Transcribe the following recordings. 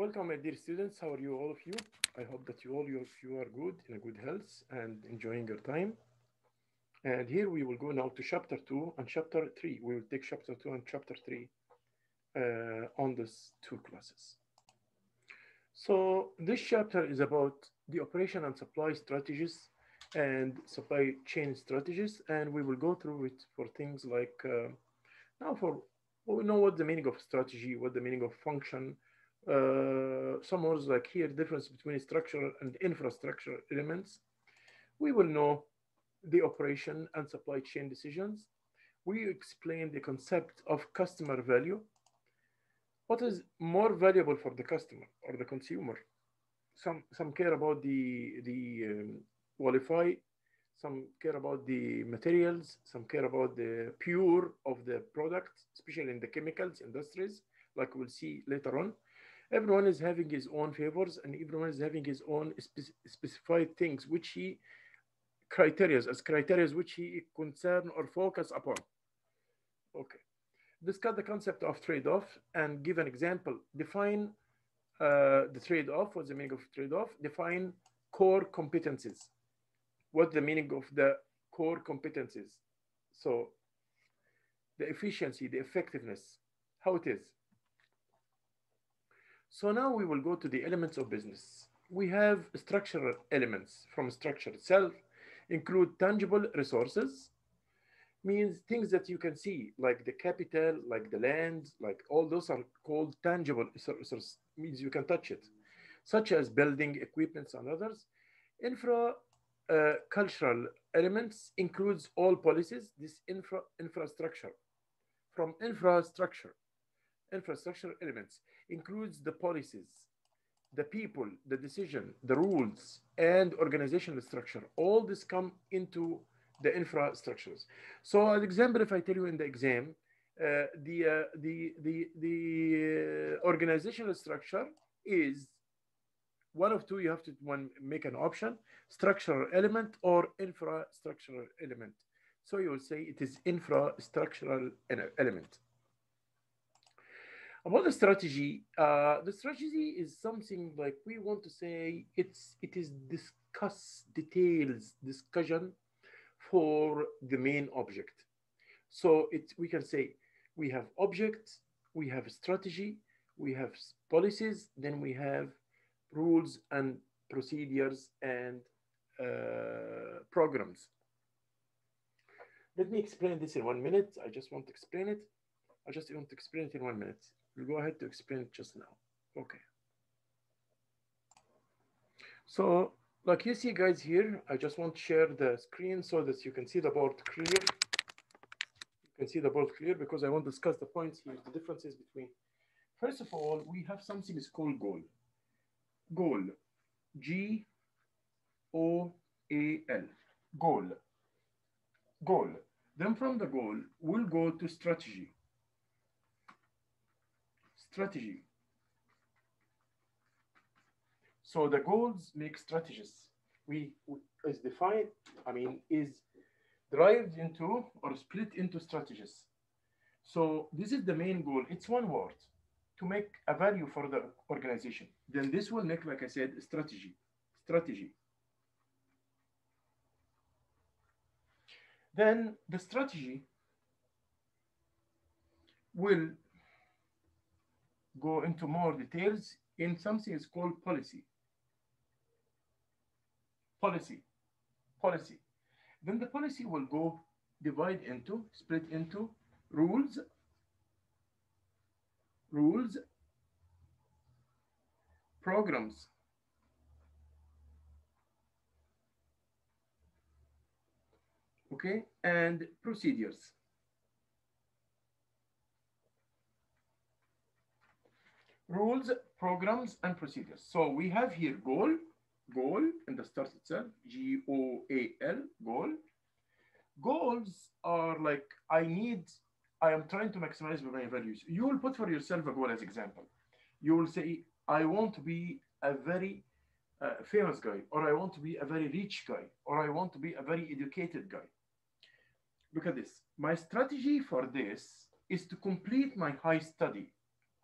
Welcome, my dear students. How are you, all of you? I hope that you are good, in a good health, and enjoying your time. And here we will go now to chapter 2 and chapter 3. We will take chapter 2 and chapter 3 on these two classes. So this chapter is about the operation and supply strategies and supply chain strategies, and we will go through it for things like now for we know what the meaning of strategy, what the meaning of function. Some words like here, difference between structural and infrastructure elements. We will know the operation and supply chain decisions. We explain the concept of customer value. What is more valuable for the customer or the consumer? Some care about the qualify, some care about the materials, some care about the pure of the product, especially in the chemicals industries, like we'll see later on. Everyone is having his own favors, and everyone is having his own specified things which he criteria which he concern or focus upon. Okay, discuss the concept of trade-off and give an example. Define the trade-off. What's the meaning of trade-off? Define core competencies. What's the meaning of the core competencies? So the efficiency, the effectiveness, how it is. So now we will go to the elements of business. We have structural elements. From structure itself include tangible resources, means things that you can see, like the capital, like the land, like all those are called tangible resources, means you can touch it, such as building, equipments, and others. Cultural elements includes all policies. This infrastructure. From infrastructure elements includes the policies, the people, the decision, the rules, and organizational structure. All this come into the infrastructures. So, an example, if I tell you in the exam, the organizational structure is one of two. You have to make an option: structural element or infrastructural element. So you will say it is infrastructural element. About the strategy is something like we want to say it is discussion for the main object. So we can say we have objects, we have strategy, we have policies, then we have rules and procedures and programs. Let me explain this in 1 minute. I just want to explain it. In 1 minute. We'll go ahead to explain it just now. Okay. So, like you see, guys, here, I just want to share the screen so that you can see the board clear. You can see the board clear because I want to discuss the points here, the differences between. First of all, we have something is called goal. Goal. Goal. Goal. Goal. Then from the goal, we'll go to strategy. Strategy. So the goals make strategies. Is defined, is derived into or split into strategies. So this is the main goal. It's one word, to make a value for the organization. Then this will make, like I said, strategy. Strategy. Then the strategy will go into more details in something is called policy. Policy. Then the policy will go split into rules, programs, okay, and procedures. Rules, programs, and procedures. So we have here goal in the start itself, G-O-A-L, goal. Goals are like, I am trying to maximize my values. You will put for yourself a goal as example. You will say, I want to be a very famous guy, or I want to be a very rich guy, or I want to be a very educated guy. Look at this. My strategy for this is to complete my high study.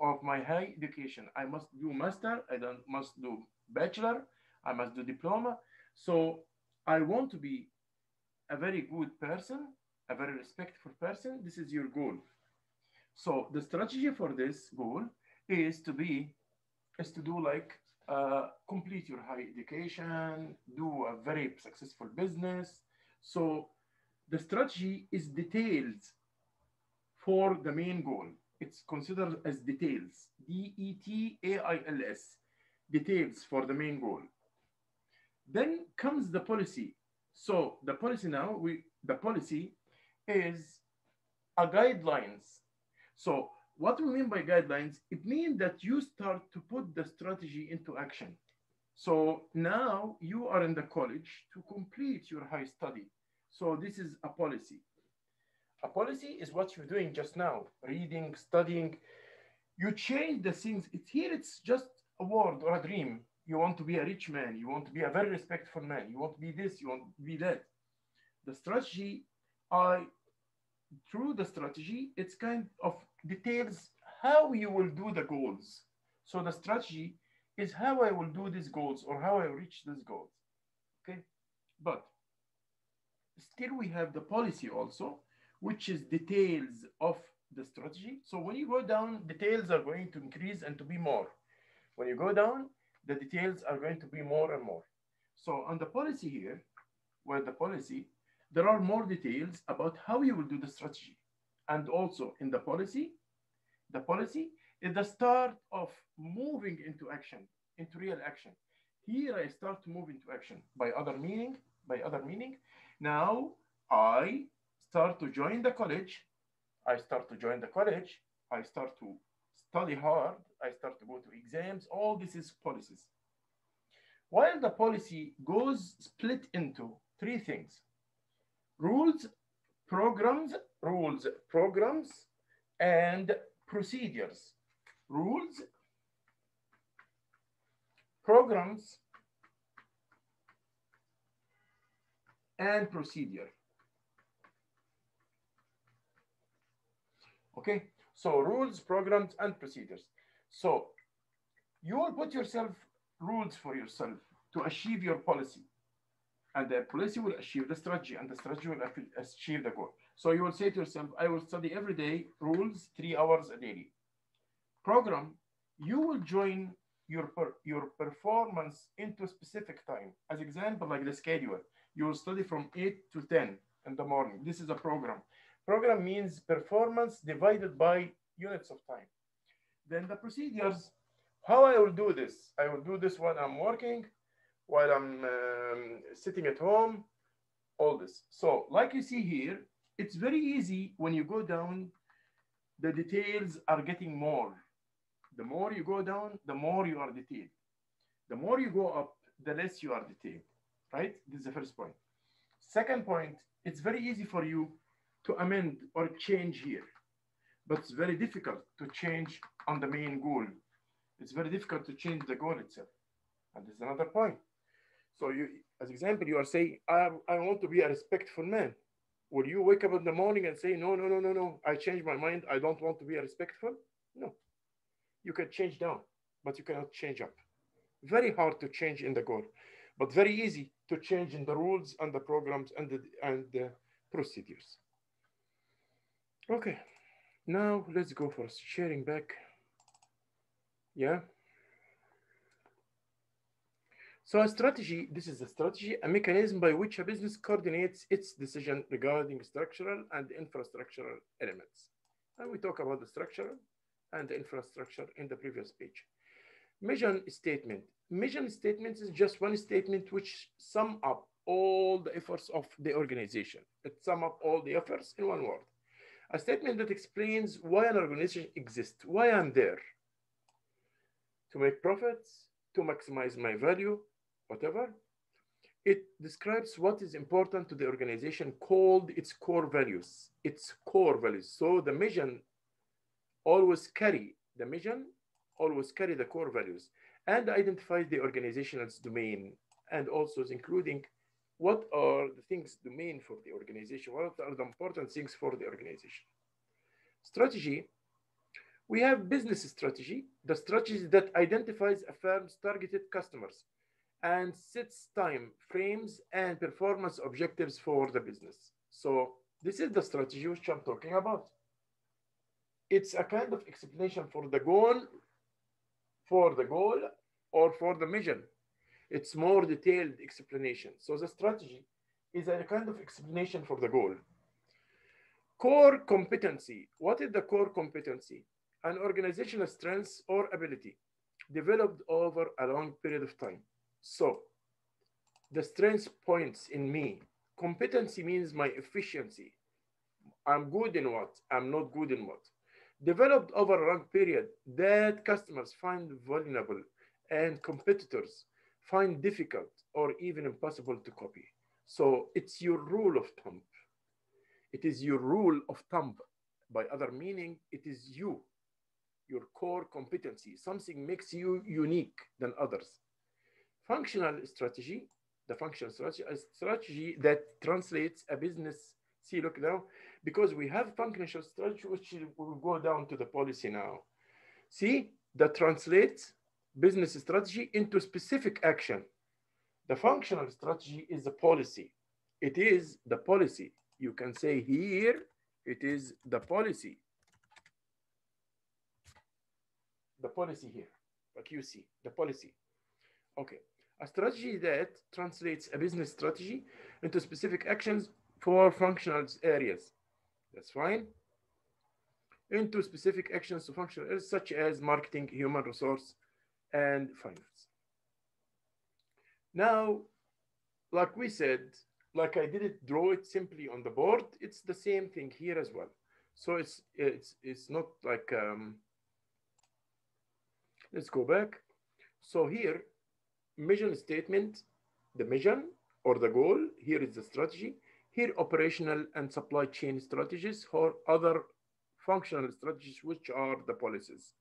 of my high education. I must do master, must do bachelor, I must do diploma. So I want to be a very good person, a very respectful person. This is your goal. So the strategy for this goal is to be is to do like complete your high education, do a very successful business. So the strategy is details for the main goal. It's considered as details, details, details for the main goal. Then comes the policy. So the policy now, the policy is a guidelines. So what we mean by guidelines, it means that you start to put the strategy into action. So now you are in the college to complete your high study. So this is a policy. A policy is what you're doing just now, reading, studying. You change the things. It's just a word or a dream. You want to be a rich man. You want to be a very respectful man. You want to be this. You want to be that. The strategy, I through the strategy, it's kind of details how you will do the goals. So the strategy is how I will do these goals or how I reach these goals. Okay, but still we have the policy also, which is details of the strategy. So when you go down, details are going to increase and to be more. When you go down, the details are going to be more and more. So on the policy here, where the policy, there are more details about how you will do the strategy. And also in the policy is the start of moving into action, into real action. Here I start to move into action by other meaning. Now I start to join the college. I start to join the college. I start to study hard. I start to go to exams. All this is policies. While the policy goes split into three things: rules, programs, and procedures. Rules, programs, and procedure. Okay, so rules, programs, and procedures. So you will put yourself rules for yourself to achieve your policy, and the policy will achieve the strategy, and the strategy will achieve the goal. So you will say to yourself, I will study every day rules 3 hours a daily. Program, you will join your performance into a specific time. As example, like the schedule, you will study from 8 to 10 in the morning. This is a program. Program means performance divided by units of time. Then the procedures, how I will do this. I will do this while I'm working, while I'm sitting at home, all this. So like you see here, it's very easy when you go down, the details are getting more. The more you go down, the more you are detailed. The more you go up, the less you are detailed, right? This is the first point. Second point, it's very easy for you to amend or change here, but it's very difficult to change on the main goal. It's very difficult to change the goal itself. And this is another point. So you, as example, you are saying, I want to be a respectful man. Will you wake up in the morning and say, no, I changed my mind. I don't want to be a respectful? No. You can change down, but you cannot change up. Very hard to change in the goal, but very easy to change in the rules and the programs and the procedures. Okay, now let's go for sharing back. Yeah. So a strategy, this is a strategy, a mechanism by which a business coordinates its decision regarding structural and infrastructural elements. And we talk about the structural and the infrastructure in the previous page. Mission statement. Mission statement is just one statement which sum up all the efforts of the organization. It sum up all the efforts in one word. A statement that explains why an organization exists, why I'm there. To make profits, to maximize my value, whatever. It describes what is important to the organization, called its core values. Its core values. So the mission always carry the core values and identifies the organization's domain, and also is including what are the things domain for the organization, what are the important things for the organization. Strategy We have business strategy, the strategy that identifies a firm's targeted customers and sets time frames and performance objectives for the business. So this is the strategy which I'm talking about. It's a kind of explanation for the goal or for the mission. It's more detailed explanation. So the strategy is a kind of explanation for the goal. Core competency. What is the core competency? An organizational strength or ability developed over a long period of time. So the strength points in me. Competency means my efficiency. I'm good in what? I'm not good in what? Developed over a long period that customers find vulnerable and competitors find difficult or even impossible to copy. So it's your rule of thumb. It is your rule of thumb. By other meaning, it is you, your core competency. Something makes you unique than others. Functional strategy, the functional strategy, a strategy that translates a business. See, look now, because we have functional strategy, which will go down to the policy now. See, that translates business strategy into specific action. The functional strategy is the policy. It is the policy. You can say here, it is the policy. The policy here, like you see, the policy. Okay. A strategy that translates a business strategy into specific actions for functional areas. That's fine. Into specific actions to functional areas such as marketing, human resource, and finance. Now, like we said, like I didn't draw it simply on the board, it's the same thing here as well. So it's not like let's go back. So here, mission statement, the mission or the goal, here is the strategy. Here, operational and supply chain strategies or other functional strategies, which are the policies.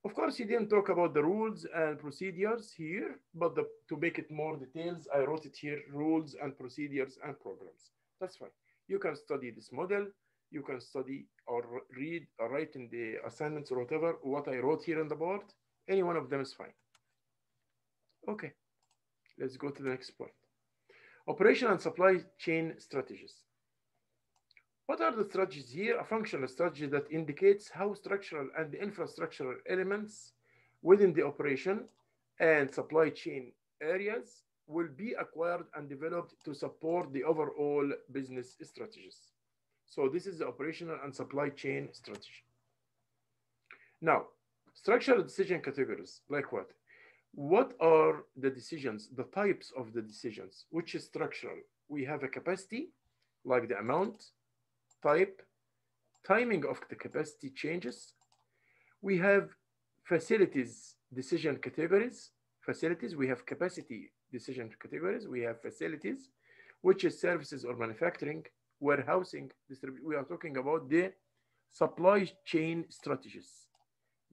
Of course, he didn't talk about the rules and procedures here, but to make it more details, I wrote it here, rules and procedures and programs. That's fine. You can study this model. You can study or read or write in the assignments or whatever, what I wrote here on the board. Any one of them is fine. Okay, let's go to the next point. Operation and supply chain strategies. What are the strategies here? A functional strategy that indicates how structural and infrastructural elements within the operation and supply chain areas will be acquired and developed to support the overall business strategies. So this is the operational and supply chain strategy. Now, structural decision categories, like what? What are the decisions, the types of the decisions? Which is structural? We have a capacity, like the amount, type, timing of the capacity changes. We have facilities decision categories. Facilities, we have capacity decision categories. We have facilities, which is services or manufacturing, warehousing, we are talking about the supply chain strategies.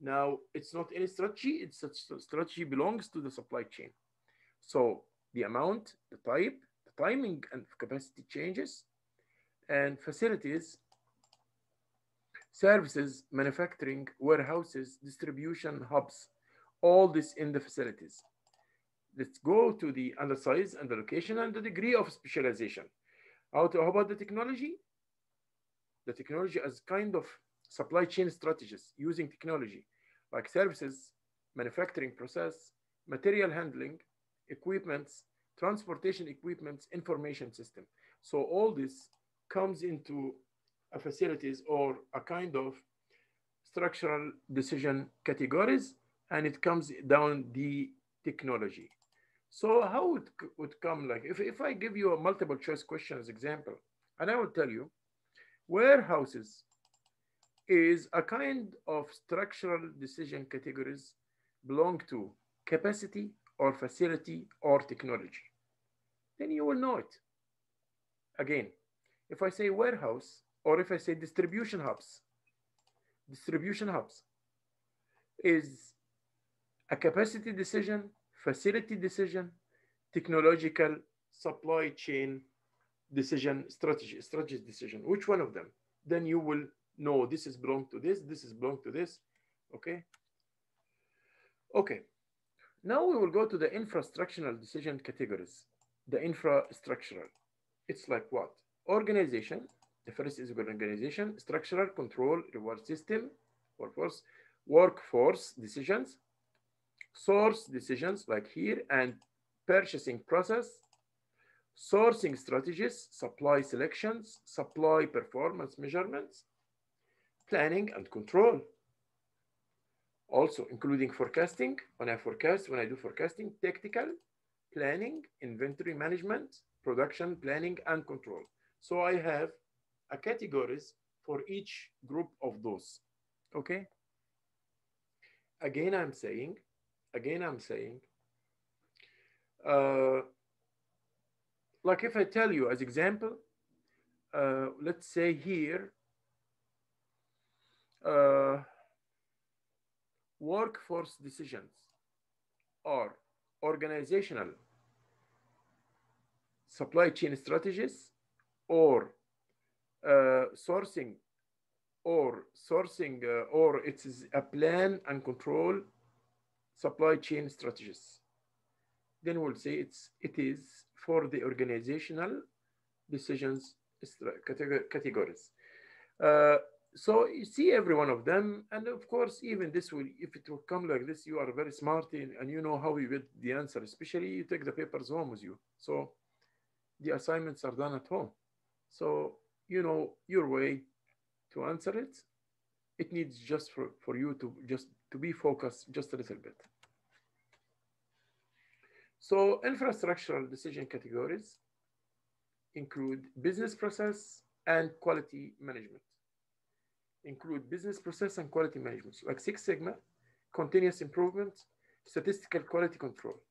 Now, it's not any strategy, it's a strategy belongs to the supply chain. So the amount, the type, the timing and capacity changes, and facilities, services, manufacturing, warehouses, distribution hubs, all this in the facilities. Let's go to the under size and the location and the degree of specialization. How about the technology? The technology as kind of supply chain strategies using technology like services, manufacturing process, material handling, equipments, transportation equipments, information system. So all this comes into a facilities or a kind of structural decision categories, and it comes down the technology. So how it would come, like if I give you a multiple choice question as example, and I will tell you warehouses is a kind of structural decision categories belong to capacity or facility or technology, then you will know it. Again, if I say warehouse or if I say distribution hubs is a capacity decision, facility decision, technological supply chain decision, strategy decision. Which one of them? Then you will No, this is belong to this is belong to this. Okay. Okay. Now we will go to the infrastructural decision categories. The infrastructural. It's like what? Organization. The first is organization, structural, control, reward system, workforce decisions, source decisions like here, and purchasing process, sourcing strategies, supply selections, supply performance measurements, planning and control. Also including forecasting, when I do forecasting, tactical, planning, inventory management, production planning and control. So I have a categories for each group of those. Okay. Again, I'm saying, uh, like if I tell you as example, let's say here, uh, workforce decisions or organizational supply chain strategies or sourcing or it is a plan and control supply chain strategies, then we'll say it is for the organizational decisions categories. Uh, so you see every one of them, and of course, even this will, if it will come like this, you are very smart and you know how you get the answer. Especially you take the papers home with you, so the assignments are done at home. So you know your way to answer it. It needs just for you to just to be focused just a little bit. So infrastructural decision categories include business process and quality management. Include business process and quality management, like Six Sigma, continuous improvement, statistical quality control,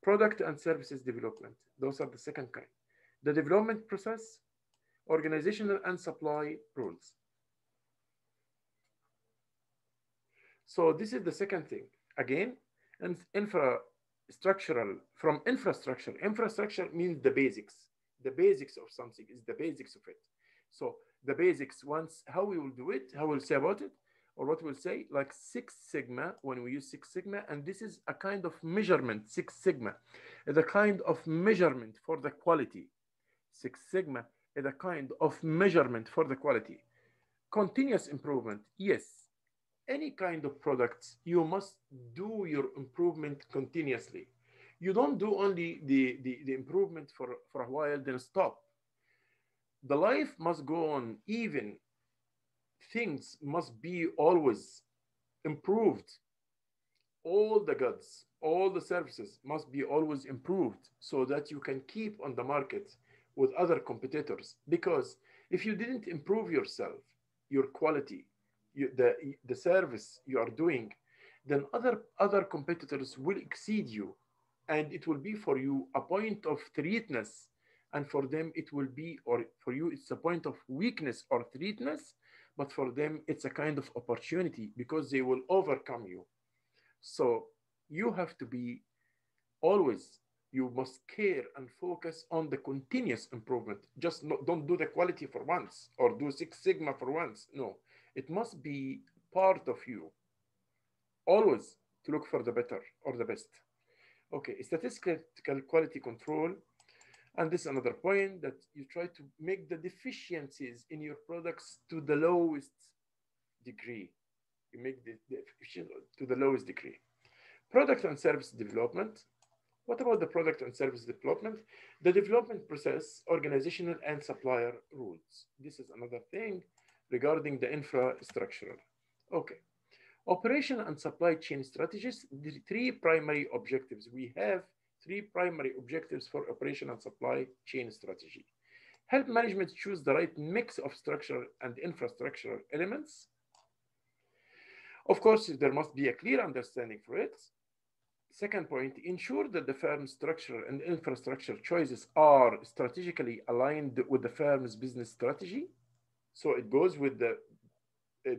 product and services development. Those are the second kind. The development process, organizational and supply rules. So this is the second thing. Again, and infrastructural, from infrastructure. Infrastructure means the basics. The basics of something is the basics of it. So the basics, once, how we will do it, how we'll say about it, or what we'll say, like Six Sigma, when we use Six Sigma, and this is a kind of measurement, Six Sigma is a kind of measurement for the quality. Six Sigma is a kind of measurement for the quality. Continuous improvement, yes. Any kind of products, you must do your improvement continuously. You don't do only the improvement for a while, then stop. The life must go on, even things must be always improved. All the goods, all the services must be always improved so that you can keep on the market with other competitors. Because if you didn't improve yourself, your quality, the service you are doing, then other competitors will exceed you, and it will be for you a point of threatness, and for them it will be, or for you it's a point of weakness or threatness, but for them it's a kind of opportunity because they will overcome you. So you have to be always, you must care and focus on the continuous improvement. Just don't do the quality for once or do Six Sigma for once. No, it must be part of you always to look for the better or the best. Okay, statistical quality control. And this is another point, that you try to make the deficiencies in your products to the lowest degree. You make the efficiency to the lowest degree. Product and service development. What about the product and service development? The development process, organizational and supplier rules. This is another thing regarding the infrastructural. Okay. Operation and supply chain strategies, the three primary objectives. We have three primary objectives for operation and supply chain strategy. Help management choose the right mix of structural and infrastructural elements. Of course, there must be a clear understanding for it. Second point, ensure that the firm's structural and infrastructure choices are strategically aligned with the firm's business strategy. So it goes with the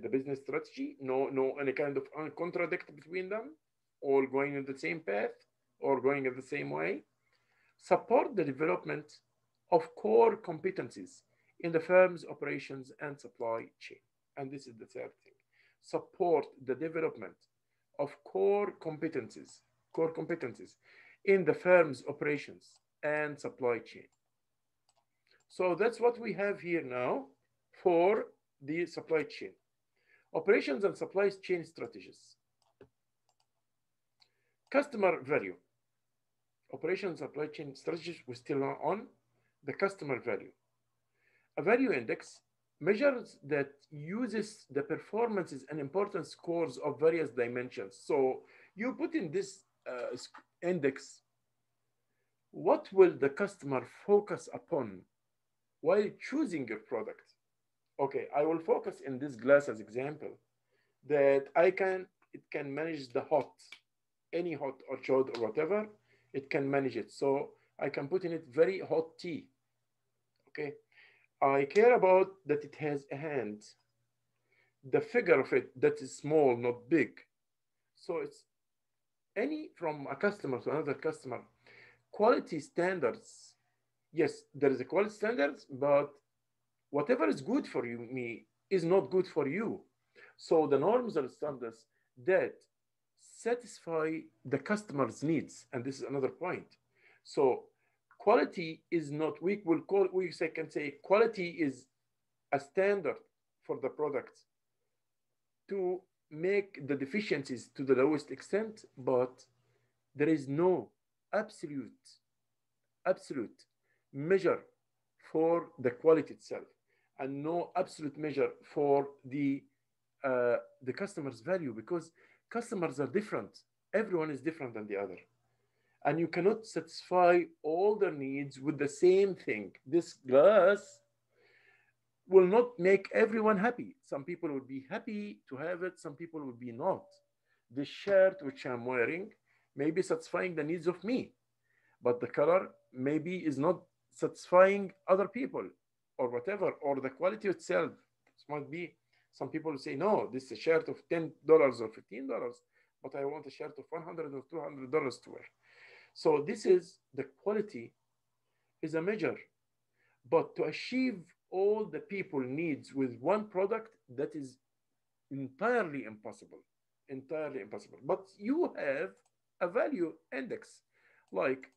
business strategy, no any kind of contradict between them, all going in the same path or going in the same way. Support the development of core competencies in the firm's operations and supply chain. And this is the third thing. Support the development of core competencies in the firm's operations and supply chain. So that's what we have here now for the supply chain. Operations and supply chain strategies. Customer value. Operations supply chain strategies, we're still on the customer value. A value index measures that uses the performances and importance scores of various dimensions. So you put in this index, what will the customer focus upon while choosing your product? Okay, I will focus in this glass as example that it can manage the hot, any hot or cold or whatever, it can manage it. So I can put in it very hot tea. Okay, I care about that it has a hand, the figure of it that is small, not big. So it's any from a customer to another customer. Quality standards. Yes, there is a quality standards, but whatever is good for you, me, is not good for you. So the norms and standards that satisfy the customer's needs, and this is another point. So quality is not, can say quality is a standard for the product to make the deficiencies to the lowest extent, but there is no absolute measure for the quality itself, and no absolute measure for the customer's value, because customers are different. Everyone is different than the other, and you cannot satisfy all their needs with the same thing. This glass will not make everyone happy. Some people will be happy to have it, some people will be not. The shirt which I'm wearing may be satisfying the needs of me, but the color maybe is not satisfying other people, or whatever, or the quality itself. It might be some people say, no, this is a shirt of $10 or $15, but I want a shirt of $100 or $200 to wear. So this is the quality is a measure, but to achieve all the people needs with one product, that is entirely impossible. Entirely impossible. But you have a value index, like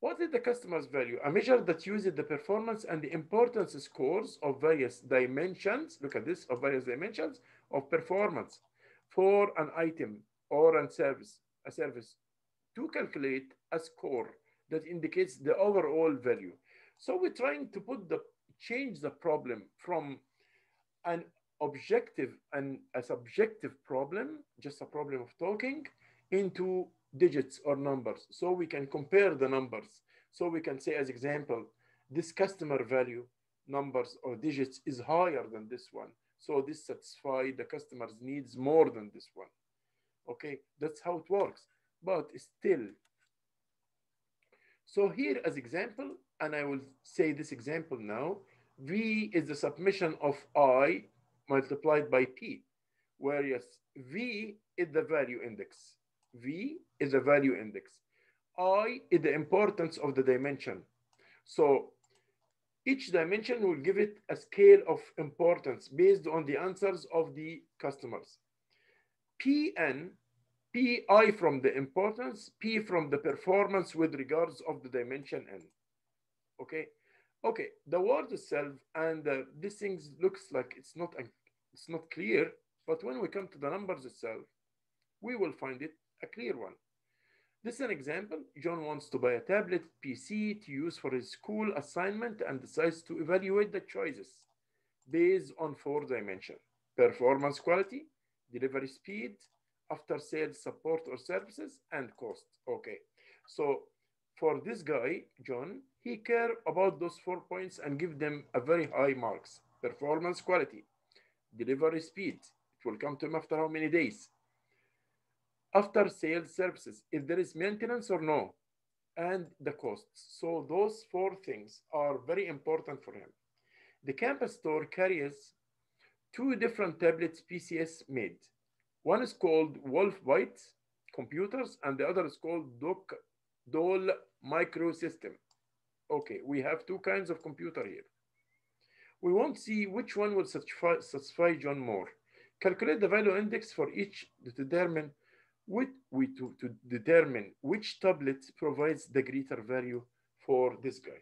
what is the customer's value? A measure that uses the performance and the importance scores of various dimensions. Look at this, of various dimensions of performance for an item or a service to calculate a score that indicates the overall value. So we're trying to change the problem from an objective and a subjective problem, just a problem of talking, into digits or numbers. So we can compare the numbers. So we can say, as example, this customer value numbers or digits is higher than this one. So this satisfies the customer's needs more than this one. Okay, that's how it works. But still, so here as example, and I will say this example now, V is the summation of I multiplied by P, whereas V is the value index. V is the value index. I is the importance of the dimension. So each dimension will give it a scale of importance based on the answers of the customers. Pn, Pi from the importance, P from the performance with regards of the dimension N. Okay, okay. The word itself and these things looks like it's not clear, but when we come to the numbers itself, we will find it a clear one. This is an example. John wants to buy a tablet PC to use for his school assignment and decides to evaluate the choices based on 4 dimensions: performance, quality, delivery speed, after sales support or services, and cost. Okay, so for this guy, John, he care about those 4 points and give them a very high marks: performance, quality, delivery speed. It will come to him after how many days? After sales services, if there is maintenance or no, and the costs. So those 4 things are very important for him. The campus store carries 2 different tablets PCS made. One is called Wolfbite computers, and the other is called Dole Microsystem. Okay, we have 2 kinds of computer here. We want to see which one will satisfy John more. Calculate the value index for each to determine to determine which tablet provides the greater value for this guy.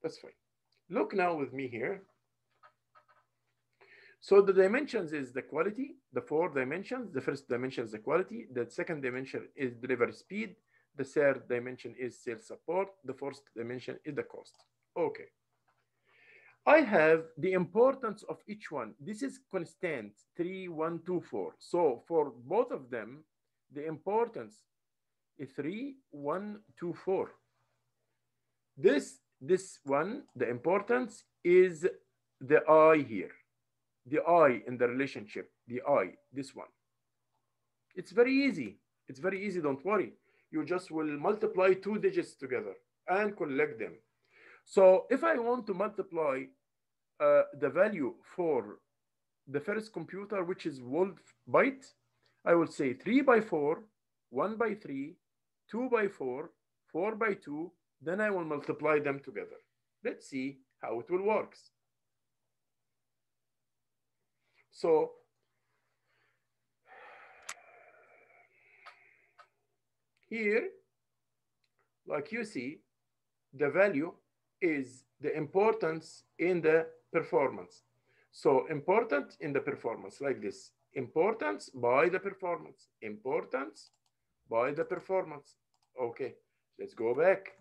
That's fine. Look now with me here. So the dimensions is the quality, the 4 dimensions. The first dimension is the quality. The second dimension is delivery speed. The third dimension is sales support. The fourth dimension is the cost. Okay. I have the importance of each one. This is constant, 3, 1, 2, 4. So for both of them, the importance is 3, 1, 2, 4. This one, the importance is the I here. The I in the relationship, the I, this one. It's very easy. It's very easy, don't worry. You just will multiply 2 digits together and collect them. So if I want to multiply the value for the first computer, which is Wolf byte, I will say 3 by 4, 1 by 3, 2 by 4, 4 by 2, then I will multiply them together. Let's see how it will work. So here, like you see, the value is the importance in the performance. So important in the performance, like this. Importance by the performance. Importance by the performance. Okay, let's go back.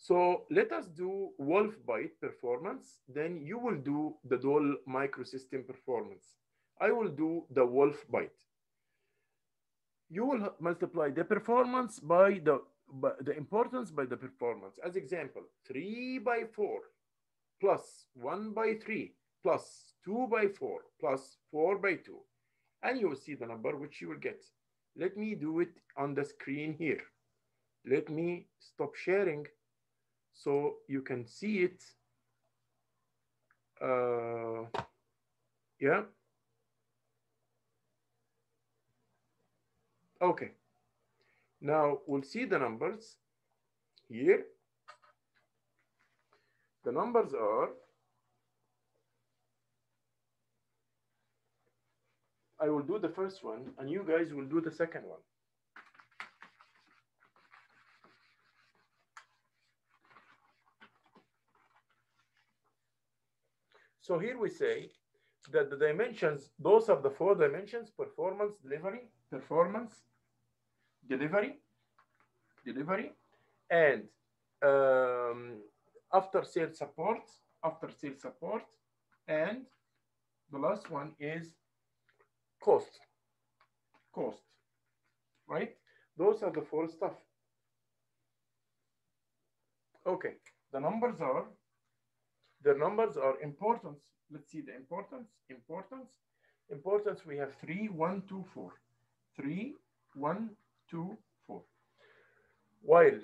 So let us do Wolf byte performance. Then you will do the Dole microsystem performance. I will do the Wolf byte. You will multiply the performance by the importance by the performance. As example, 3 by 4 plus 1 by 3 plus 2 by 4 plus 4 by 2. And you will see the number which you will get. Let me do it on the screen here. Let me stop sharing so you can see it. Yeah. Okay. Now we'll see the numbers here. The numbers are, I will do the first one and you guys will do the second one. So here we say that the dimensions, those are the 4 dimensions: performance, delivery, performance, delivery, and after sales support, and the last one is cost, right? Those are the 4 stuff. Okay, the numbers are importance. Let's see the importance. Importance, we have 3, 1, 2, 4. 3, 1, 2, 4. While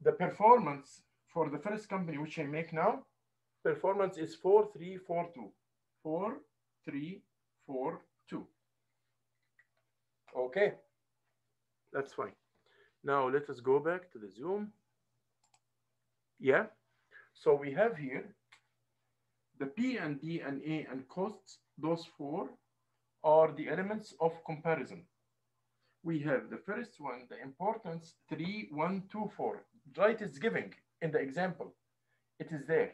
the performance for the first company, which I make now, performance is 4, 3, 4, 2. 4, 3, 4, 2. Okay, that's fine. Now let us go back to the Zoom. Yeah, so we have here the P and D and A and costs. Those 4 are the elements of comparison. We have the first one, the importance, 3, 1, 2, 4. Right, it's giving in the example. It is there.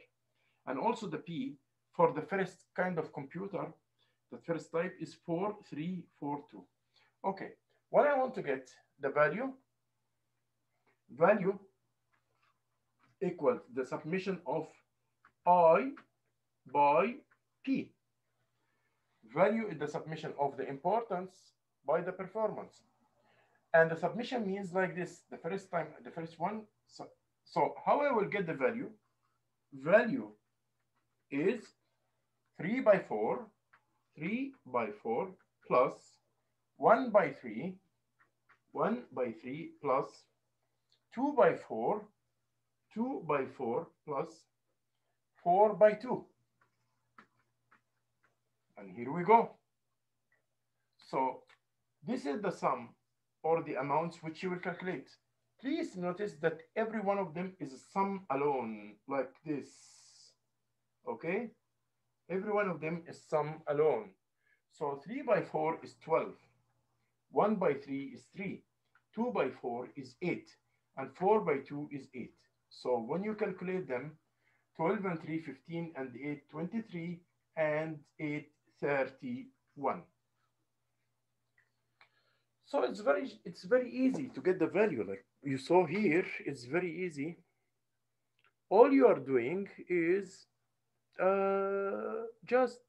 And also the P for the first kind of computer, the first type is 4, 3, 4, 2. Okay, when I want to get the value equals the summation of I by P. Value is the summation of the importance by the performance. And the submission means like this, the first one. So how I will get the value? Value is 3 by 4 plus 1 by 3 plus 2 by 4 plus 4 by 2. And here we go. So this is the sum or the amounts which you will calculate. Please notice that every one of them is a sum alone, like this. Okay, every one of them is sum alone. So 3 by 4 is 12, 1 by 3 is 3, 2 by 4 is 8, and 4 by 2 is 8. So when you calculate them, 12 and 3, 15, and 8, 23, and 8, 31. So it's very easy to get the value. Like you saw here, it's very easy. All you are doing is just,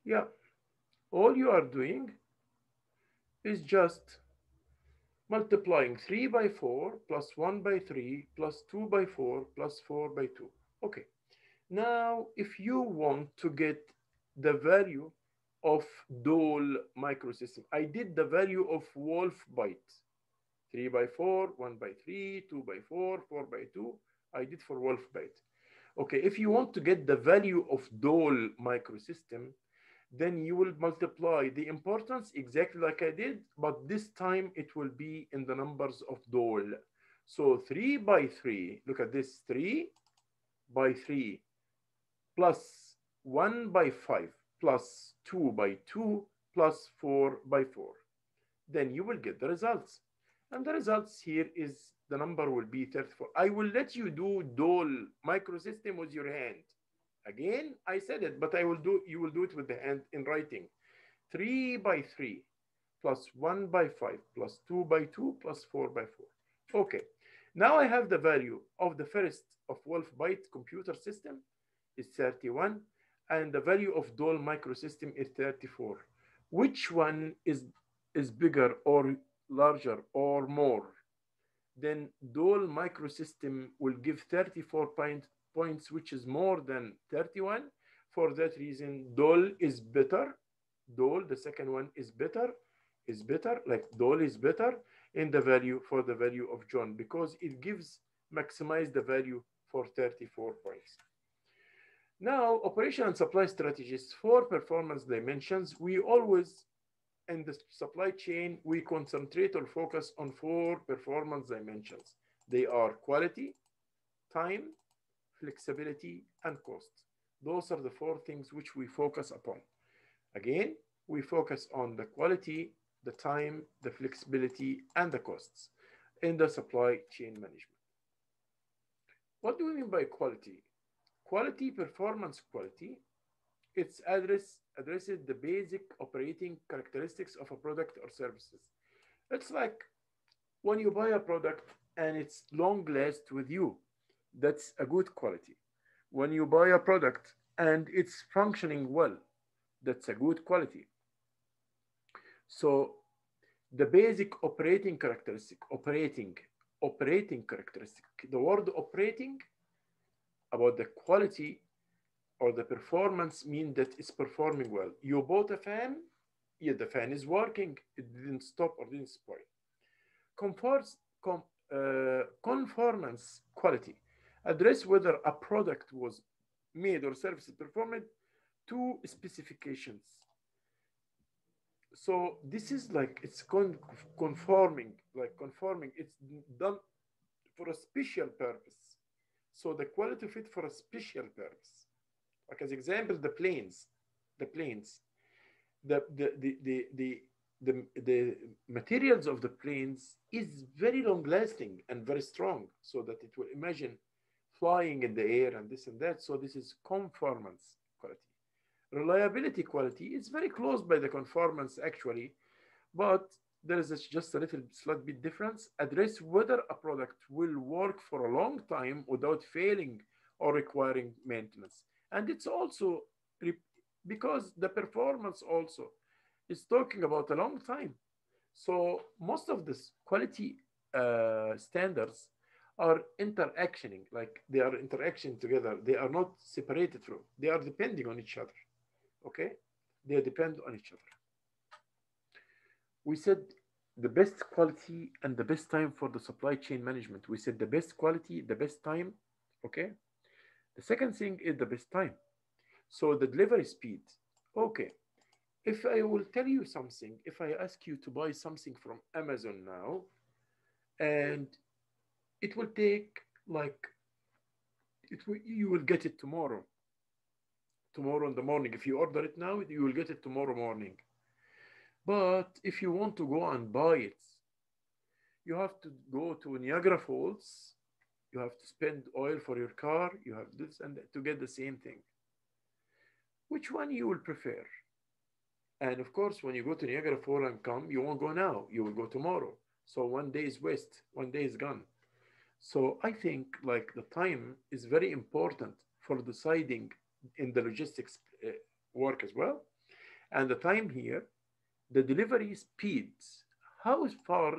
yeah, all you are doing is just multiplying 3 by 4 plus 1 by 3 plus 2 by 4 plus 4 by 2. Okay. Now, if you want to get the value of Dole microsystem, I did the value of Wolf byte. 3 by 4, 1 by 3, 2 by 4, 4 by 2. I did for Wolf byte. Okay, if you want to get the value of Dole microsystem, then you will multiply the importance exactly like I did, but this time it will be in the numbers of Dole. So 3 by 3, look at this, 3 by 3 plus 1 by 5 plus 2 by 2 plus 4 by 4. Then you will get the results. And the results here is the number will be 34. I will let you do Dole microsystem with your hand. Again, I said it, but you will do it with the hand in writing. 3 by 3 plus 1 by 5 plus 2 by 2 plus 4 by 4. Okay, now I have the value of the first of Wolf byte computer system is 31, and the value of Dole microsystem is 34. Which one is bigger or larger or more? Then Dole microsystem will give 34 points, which is more than 31. For that reason, Dole is better. Dole, the second one, is better, like Dole is better in the value for the value of John because it gives maximize the value for 34 points. Now, operation and supply strategies for performance dimensions. We always, in the supply chain, we concentrate or focus on 4 performance dimensions. They are quality, time, flexibility, and cost. Those are the 4 things which we focus upon. Again, we focus on the quality, the time, the flexibility, and the costs in the supply chain management. What do we mean by quality? Quality, performance quality, it's addresses the basic operating characteristics of a product or services. It's like when you buy a product and it's long last with you, that's a good quality. When you buy a product and it's functioning well, that's a good quality. So the basic operating characteristic. The word operating about the quality or the performance mean that it's performing well. You bought a fan, yeah, the fan is working, it didn't stop or didn't spoil. Comforts, conformance quality address whether a product was made or service performed to specifications. So this is like it's conforming, it's done for a special purpose. So the quality fit for a special purpose. Like as example, the planes, the the the the the the materials of the planes is very long lasting and very strong so that it will imagine flying in the air and this and that. So this is conformance quality. Reliability quality is very close by the conformance actually, but there is just a little slight bit difference. Address whether a product will work for a long time without failing or requiring maintenance. And it's also because the performance also is talking about a long time. So most of this quality standards are interactioning, like they are interaction together. They are not separated from, they are depending on each other. Okay? They depend on each other. We said the best quality and the best time for the supply chain management. We said the best quality, the best time. Okay? The second thing is the best time. So the delivery speed. Okay. If I will tell you something, if I ask you to buy something from Amazon now, and it will take like you will get it tomorrow in the morning. If you order it now, you will get it tomorrow morning. But if you want to go and buy it, you have to go to Niagara Falls. You have to spend oil for your car. You have this and that to get the same thing. Which one you will prefer? And of course, when you go to Niagara Falls and come, you won't go now. You will go tomorrow. So one day is waste. One day is gone. So I think like the time is very important for deciding in the logistics work as well. And the time here, the delivery speeds, how far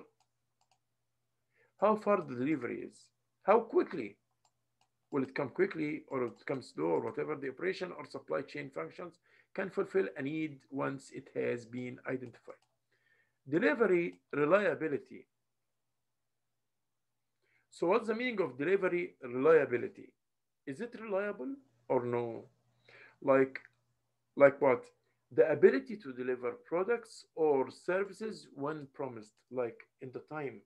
how far the delivery is, how quickly will it come quickly or it come slow or whatever the operation or supply chain functions can fulfill a need once it has been identified. Delivery reliability. So what's the meaning of delivery reliability? Is it reliable or no? Like like what? The ability to deliver products or services when promised, like in the time.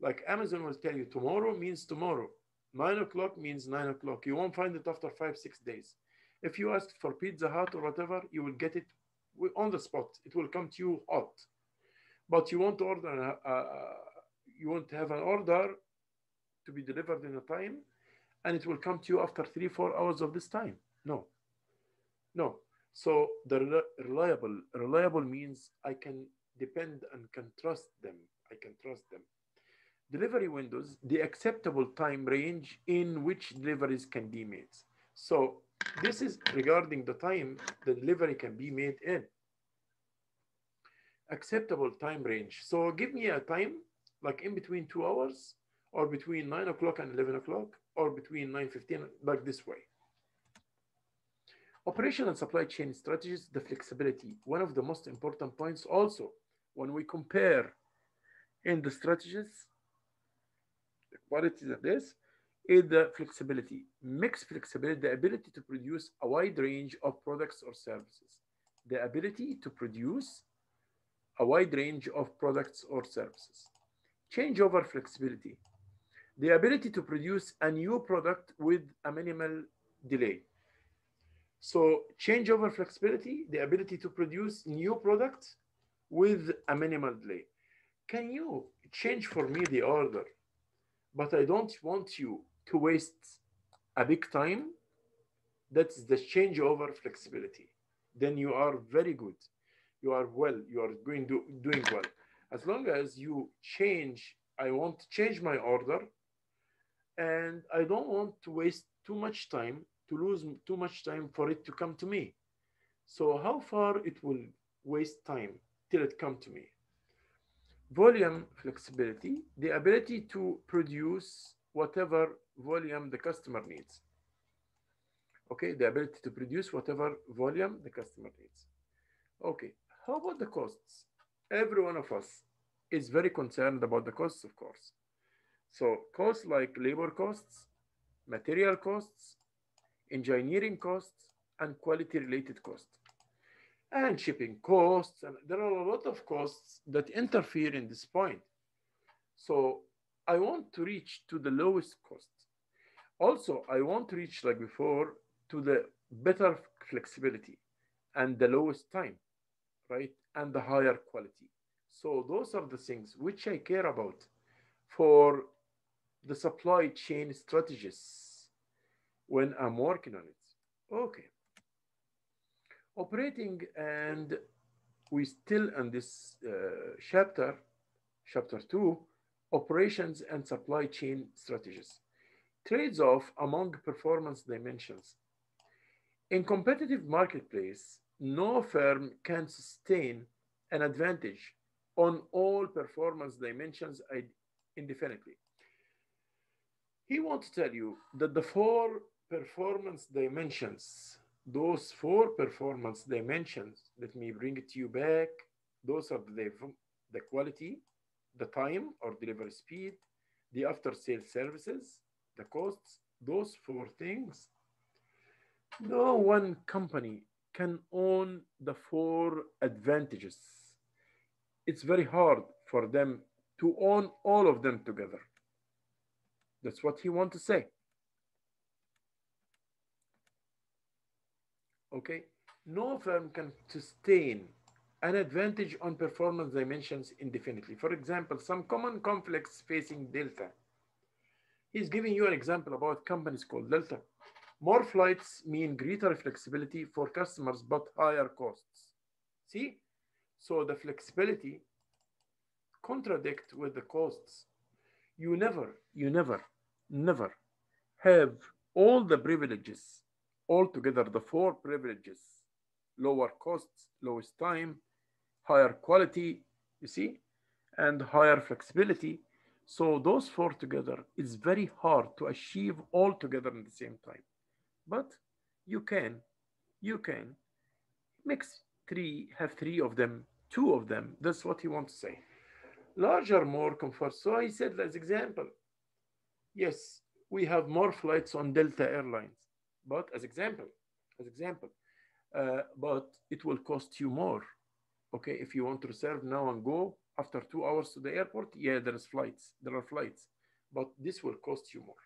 Like Amazon will tell you tomorrow means tomorrow. 9 o'clock means 9 o'clock. You won't find it after 5, 6 days. If you ask for Pizza Hut or whatever, you will get it on the spot. It will come to you hot. But you won't have an order to be delivered in a time, and it will come to you after 3, 4 hours of this time. No, no. So the reliable means I can depend and can trust them. I can trust them. Delivery windows, the acceptable time range in which deliveries can be made. So this is regarding the time the delivery can be made in. Acceptable time range. So give me a time like in between 2 hours or between 9 o'clock and 11 o'clock or between 9:15, like this way. Operation and supply chain strategies, the flexibility. One of the most important points also when we compare in the strategies, the qualities of this is the flexibility. Mixed flexibility, the ability to produce a wide range of products or services. The ability to produce a wide range of products or services. Changeover flexibility, the ability to produce a new product with a minimal delay. So changeover flexibility, the ability to produce new products with a minimal delay. Can you change for me the order, but I don't want you to waste a big time? That's the changeover flexibility. Then you are very good. You are well. You are doing well. As long as you change, I want to change my order, and I don't want to waste too much time, to lose too much time for it to come to me. So how far it will waste time till it come to me? Volume flexibility, the ability to produce whatever volume the customer needs. Okay, the ability to produce whatever volume the customer needs. Okay, how about the costs? Every one of us is very concerned about the costs, of course. So costs like labor costs, material costs, engineering costs, and quality related costs, and shipping costs. And there are a lot of costs that interfere in this point. So I want to reach to the lowest cost. Also, I want to reach, like before, to the better flexibility and the lowest time, right? And the higher quality. So those are the things which I care about for the supply chain strategies when I'm working on it. Okay. Operating, and we still in this chapter 2, operations and supply chain strategies. Trades off among performance dimensions. In competitive marketplace, no firm can sustain an advantage on all performance dimensions indefinitely. He wants to tell you that the four performance dimensions, those four performance dimensions, let me bring it to you back. Those are the quality, the time or delivery speed, the after sales services, the costs, those four things. No one company can own the four advantages. It's very hard for them to own all of them together. That's what he wants to say. Okay? No firm can sustain an advantage on performance dimensions indefinitely. For example, some common conflicts facing Delta. He's giving you an example about companies called Delta. More flights mean greater flexibility for customers but higher costs. See? So the flexibility contradict with the costs. You never have all the privileges all together, the four privileges: lower costs, lowest time, higher quality, you see, and higher flexibility. So those four together is very hard to achieve all together in the same time. But you can, you can mix three, have three of them, two of them. That's what he wants to say. Larger, more comfort. So I said as example, yes, we have more flights on Delta Airlines, but as example, but it will cost you more. Okay, if you want to reserve now and go after 2 hours to the airport, yeah, there are flights, but this will cost you more.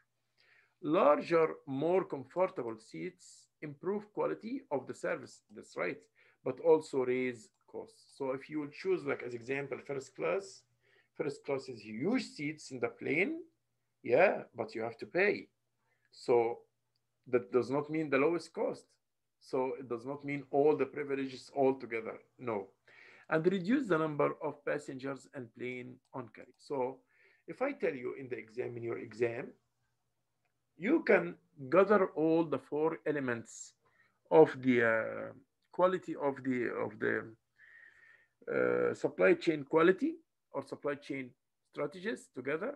Larger, more comfortable seats improve quality of the service. That's right, but also raise costs. So if you will choose, like as example, first class is huge seats in the plane, yeah, but you have to pay. So that does not mean the lowest cost. So it does not mean all the privileges all together. No. And reduce the number of passengers and plane on carry. So if I tell you in the exam, in your exam, you can gather all the four elements of the quality of the supply chain quality or supply chain strategies together,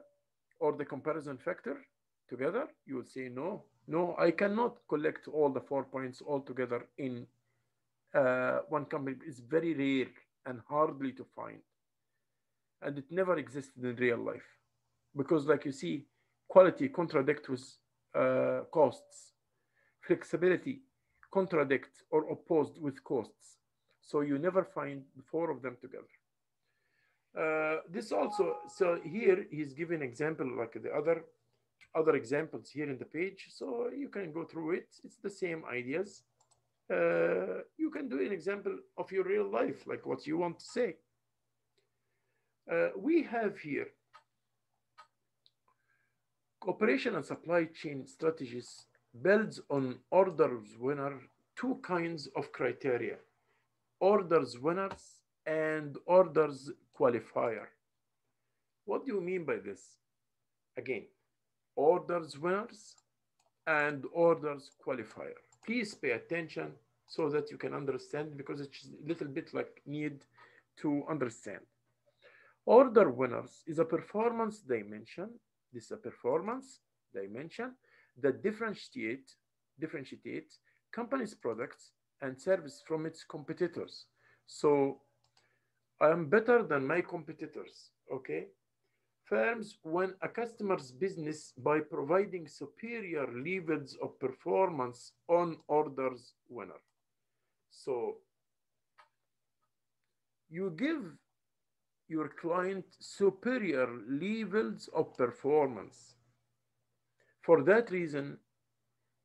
or the comparison factor together. You will say no, no, I cannot collect all the 4 points all together in one company. It's very rare and hardly to find, and it never existed in real life, because like you see, quality contradict with costs, flexibility contradict or opposed with costs, so you never find the four of them together. This also, so here he's giving example like the other examples here in the page, so you can go through it. It's the same ideas. You can do an example of your real life, like what you want to say. We have here operation and supply chain strategies builds on orders winner, two kinds of criteria: orders winners and orders qualifier. What do you mean by this? Again, orders winners and orders qualifier. Please pay attention so that you can understand, because it's a little bit like need to understand. Order winners is a performance dimension. This is a performance dimension that differentiates company's products and service from its competitors. So I am better than my competitors. Okay. Firms win a customer's business by providing superior levels of performance on orders winner. So you give your client superior levels of performance. For that reason,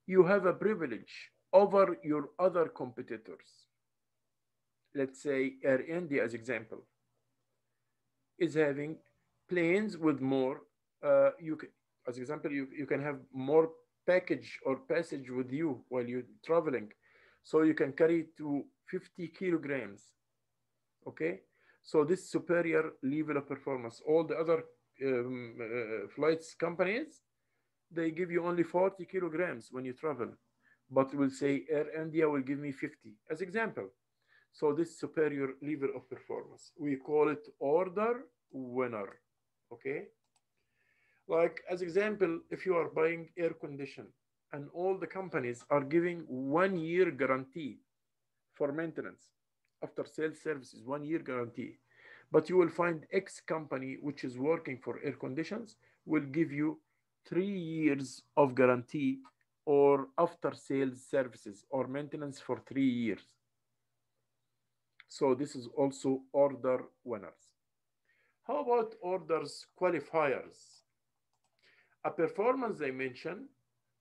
you have a privilege over your other competitors. Let's say Air India, as example, is having planes with more. You can, as example, you can have more package or passage with you while you're traveling, so you can carry to 50 kilograms. Okay, so this superior level of performance. All the other flights companies, they give you only 40 kilograms when you travel, but will say Air India will give me 50 as example. So this superior level of performance, we call it order winner. Okay, like as example, if you are buying air condition and all the companies are giving 1 year guarantee for maintenance, after sales services, 1 year guarantee, but you will find X company which is working for air conditions will give you 3 years of guarantee or after sales services or maintenance for 3 years. So this is also order winners. How about orders qualifiers? A performance dimension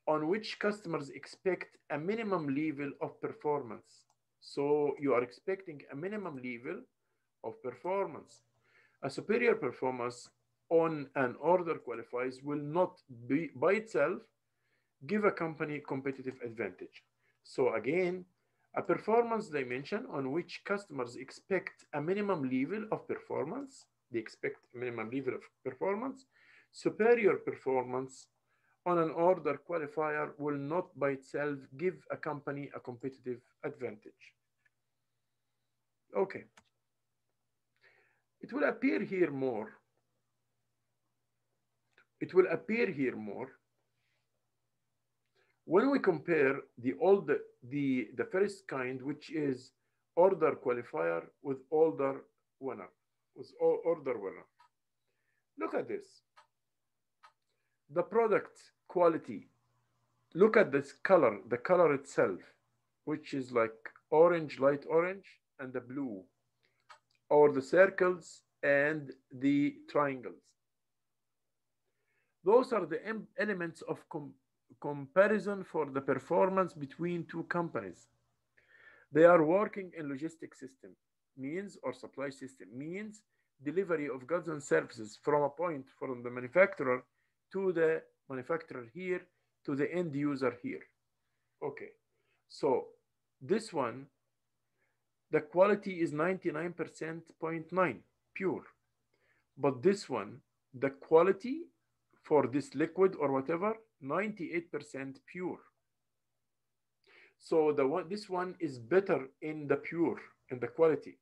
on which customers expect a minimum level of performance. So you are expecting a minimum level of performance. A superior performance on an order qualifies will not be by itself give a company competitive advantage. So again, a performance dimension on which customers expect a minimum level of performance. They expect a minimum level of performance. Superior performance on an order qualifier will not by itself give a company a competitive advantage. Okay. It will appear here more. It will appear here more when we compare the first kind, which is order qualifier with order winner, order winner. Look at this. The product quality. Look at this color, the color itself, which is like orange, light orange, and the blue, or the circles and the triangles. Those are the elements of comparison for the performance between two companies. They are working in logistic system, means, or supply system, means delivery of goods and services from a point from the manufacturer to the manufacturer here to the end user here. Okay, so this one, the quality is 99.9 pure, but this one, the quality for this liquid or whatever, 98% pure. So this one is better in the pure, in the quality.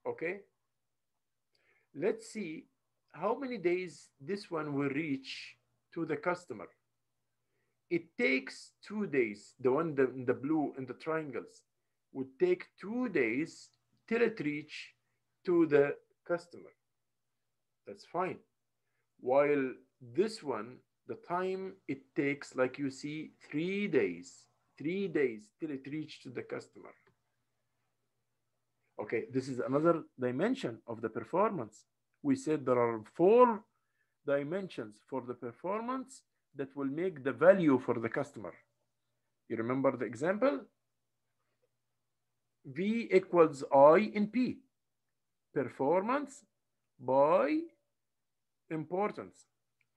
Okay. Let's see how many days this one will reach to the customer. It takes 2 days. The one in the blue and the triangles would take 2 days till it reach to the customer. That's fine. While this one, the time it takes, like you see, 3 days. 3 days till it reach to the customer. Okay, this is another dimension of the performance. We said there are 4 dimensions for the performance that will make the value for the customer. You remember the example? V equals I in P. Performance by importance.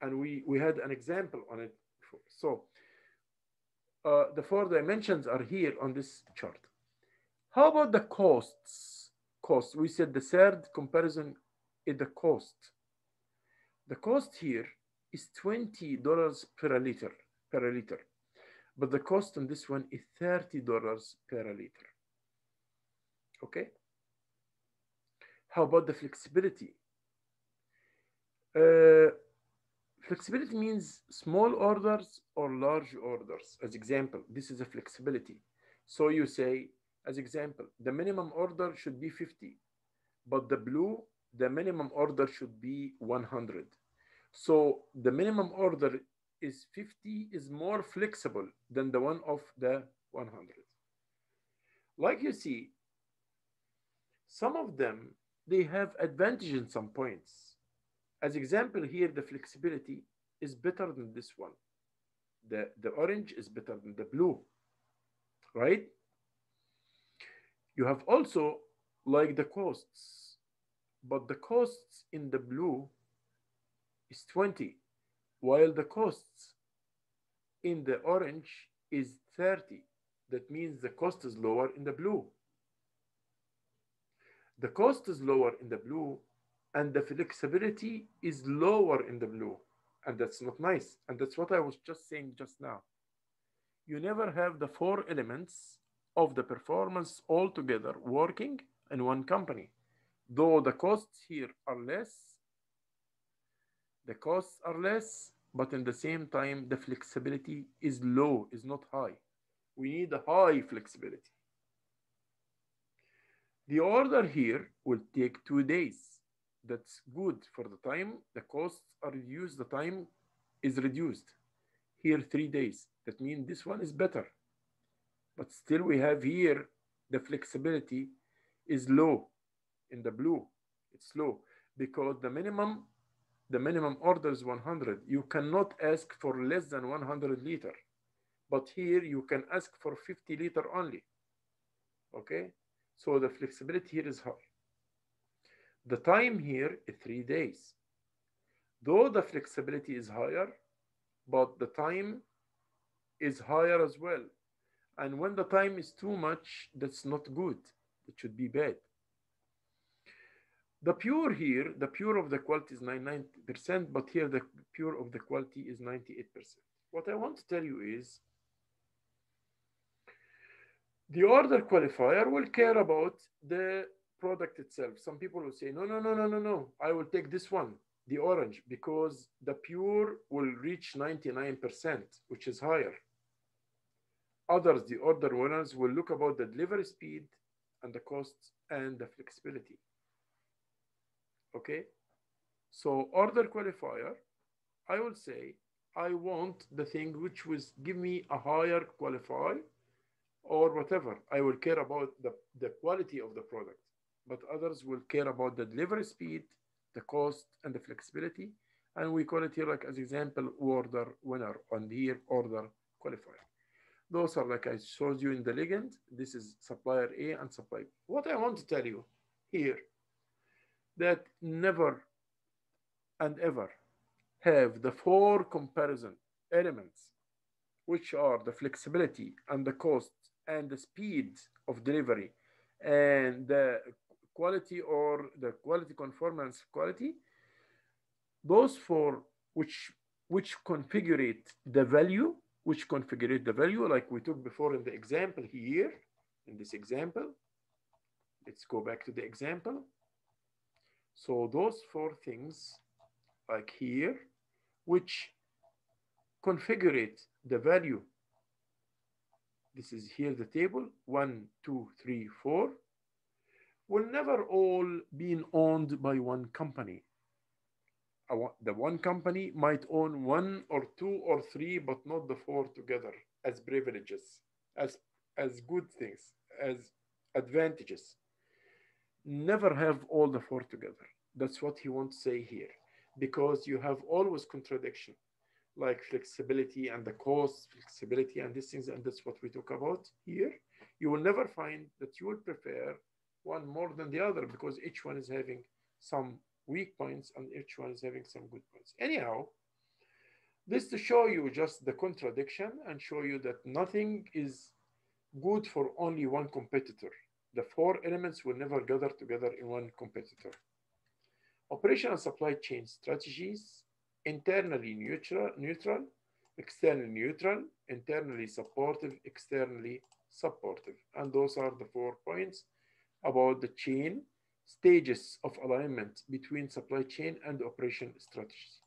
And we had an example on it before. So the 4 dimensions are here on this chart. How about the costs? Cost. We said the third comparison is the cost. The cost here is $20 per liter. But the cost on this one is $30 per liter. Okay. How about the flexibility? Flexibility means small orders or large orders. As example, this is a flexibility. So you say, as example, the minimum order should be 50, but the blue, the minimum order should be 100. So the minimum order is 50 is more flexible than the one of the 100. Like you see, some of them, they have advantage in some points. As example here, the flexibility is better than this one. The orange is better than the blue, right? You have also like the costs, but the costs in the blue is 20, while the costs in the orange is 30. That means the cost is lower in the blue. The cost is lower in the blue and the flexibility is lower in the blue. And that's not nice. And that's what I was just saying just now. You never have the 4 elements of the performance all together working in one company. Though the costs here are less, but in the same time, the flexibility is low, is not high. We need a high flexibility. The order here will take 2 days. That's good for the time. The costs are reduced, the time is reduced. Here 3 days. That means this one is better. But still we have here the flexibility is low in the blue. It's low because the minimum The minimum order is 100. You cannot ask for less than 100 liter, but here you can ask for 50 liter only. Okay, so the flexibility here is high. The time here is 3 days. Though the flexibility is higher, but the time is higher as well. And when the time is too much, that's not good. It should be bad. The pure here, the pure of the quality is 99%, but here the pure of the quality is 98%. What I want to tell you is the order qualifier will care about the product itself. Some people will say, no, no, no, no, no, no. I will take this one, the orange, because the pure will reach 99%, which is higher. Others, the order winners, will look about the delivery speed and the cost and the flexibility. Okay? So order qualifier, I will say, I want the thing which will give me a higher qualify or whatever. I will care about the quality of the product, but others will care about the delivery speed, the cost, and the flexibility. And we call it here, like as example, order winner, and here order qualifier. Those are like I showed you in the legend. This is supplier A and supplier B. What I want to tell you here, that never and ever have the 4 comparison elements, which are the flexibility and the cost and the speed of delivery and the quality or the quality conformance quality. Those 4 which configure the value, like we took before in the example here, in this example. Let's go back to the example. So those 4 things, like here, which configure the value. This is here the table, 1, 2, 3, 4, will never all be owned by one company. The one company might own 1 or 2 or 3, but not the 4 together as privileges, as good things, as advantages. Never have all the 4 together. That's what he wants to say here, because you have always contradiction, like flexibility and the cost, flexibility and these things, and that's what we talk about here. You will never find that you will prefer one more than the other, because each one is having some weak points and each one is having some good points. Anyhow, this to show you just the contradiction and show you that nothing is good for only one competitor. The 4 elements will never gather together in one competitor. Operational supply chain strategies: internally neutral, externally neutral, internally supportive, externally supportive. And those are the 4 points about the chain stages of alignment between supply chain and operation strategies.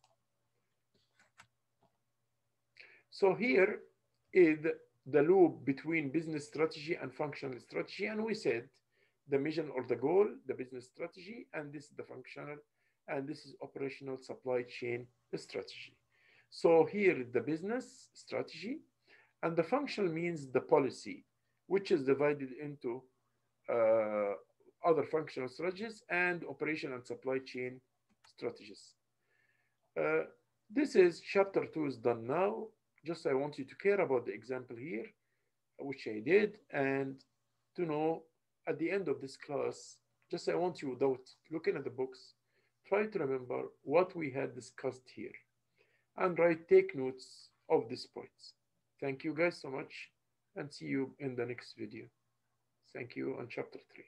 So here is the loop between business strategy and functional strategy, and we said the mission or the goal, the business strategy, and this is the functional, and this is operational supply chain strategy. So here the business strategy, and the functional means the policy, which is divided into other functional strategies and operation and supply chain strategies. This is chapter 2 is done now. Just I want you to care about the example here, which I did, and to know at the end of this class, just I want you, without looking at the books, try to remember what we had discussed here and take notes of these points. Thank you guys so much, and see you in the next video. Thank you on chapter 3.